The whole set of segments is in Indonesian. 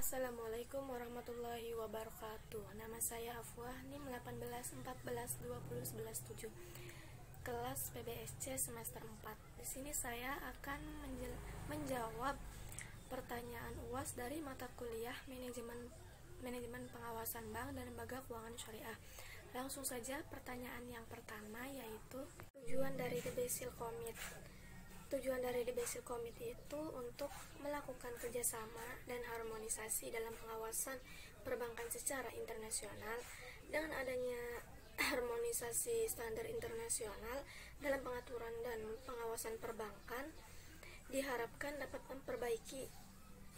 Assalamualaikum warahmatullahi wabarakatuh. Nama saya Afwah, NIM 18 14 20 11 7, kelas PBSC semester 4. Di sini saya akan menjawab pertanyaan UAS dari mata kuliah Manajemen Pengawasan Bank dan Lembaga Keuangan Syariah. Langsung saja pertanyaan yang pertama, yaitu tujuan dari The Basel Committee. Tujuan dari The Basel Committee itu untuk melakukan kerjasama dan harmonisasi dalam pengawasan perbankan secara internasional. Dengan adanya harmonisasi standar internasional dalam pengaturan dan pengawasan perbankan, diharapkan dapat memperbaiki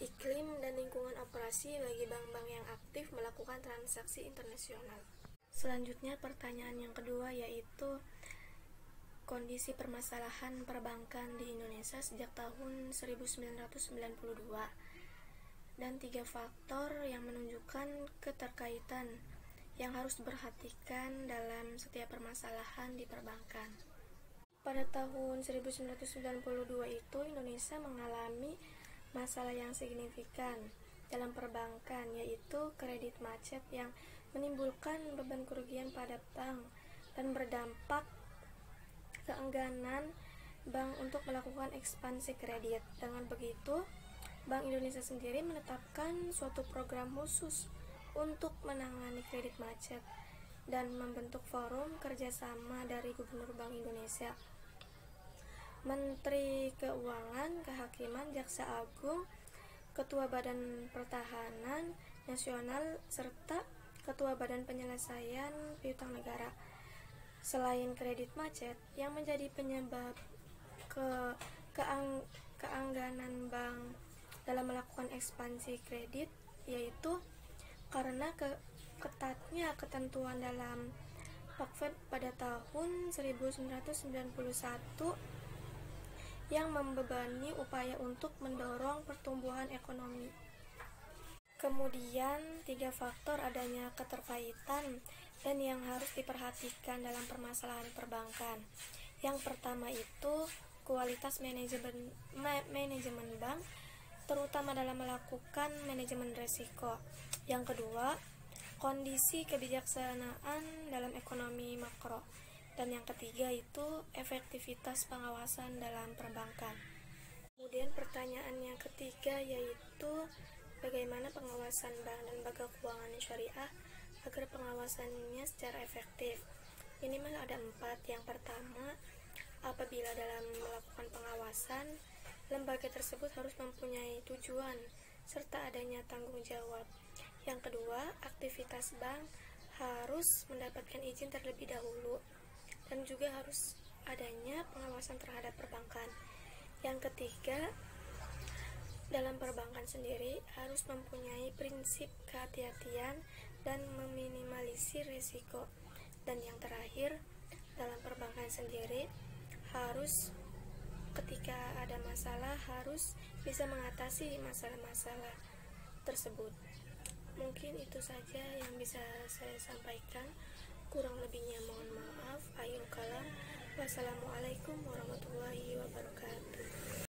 iklim dan lingkungan operasi bagi bank-bank yang aktif melakukan transaksi internasional. Selanjutnya pertanyaan yang kedua, yaitu kondisi permasalahan perbankan di Indonesia sejak tahun 1992 dan 3 faktor yang menunjukkan keterkaitan yang harus diperhatikan dalam setiap permasalahan di perbankan. Pada tahun 1992 itu Indonesia mengalami masalah yang signifikan dalam perbankan, yaitu kredit macet yang menimbulkan beban kerugian pada bank dan berdampak keengganan bank untuk melakukan ekspansi kredit. Dengan begitu, Bank Indonesia sendiri menetapkan suatu program khusus untuk menangani kredit macet dan membentuk forum kerjasama dari Gubernur Bank Indonesia, Menteri Keuangan, Kehakiman, Jaksa Agung, Ketua Badan Pertahanan Nasional, serta Ketua Badan Penyelesaian Piutang Negara. Selain kredit macet yang menjadi penyebab keengganan bank dalam melakukan ekspansi kredit, yaitu karena ketatnya ketentuan dalam Pakfed pada tahun 1991 yang membebani upaya untuk mendorong pertumbuhan ekonomi. Kemudian 3 faktor adanya keterkaitan dan yang harus diperhatikan dalam permasalahan perbankan. Yang pertama itu kualitas manajemen bank, terutama dalam melakukan manajemen risiko. Yang kedua, kondisi kebijaksanaan dalam ekonomi makro. Dan yang ketiga itu efektivitas pengawasan dalam perbankan. Kemudian pertanyaan yang ketiga, yaitu bagaimana pengawasan bank dan lembaga keuangan syariah agar pengawasannya secara efektif. Minimal ada 4. Yang pertama, apabila dalam melakukan pengawasan, lembaga tersebut harus mempunyai tujuan serta adanya tanggung jawab. Yang kedua, aktivitas bank harus mendapatkan izin terlebih dahulu dan juga harus adanya pengawasan terhadap perbankan. Yang ketiga, dalam perbankan sendiri harus mempunyai prinsip kehati-hatian dan meminimalisir risiko. Dan yang terakhir, dalam perbankan sendiri harus ketika ada masalah harus bisa mengatasi masalah-masalah tersebut. Mungkin itu saja yang bisa saya sampaikan. Kurang lebihnya mohon maaf. Akhirul kalam. Wassalamualaikum warahmatullahi wabarakatuh.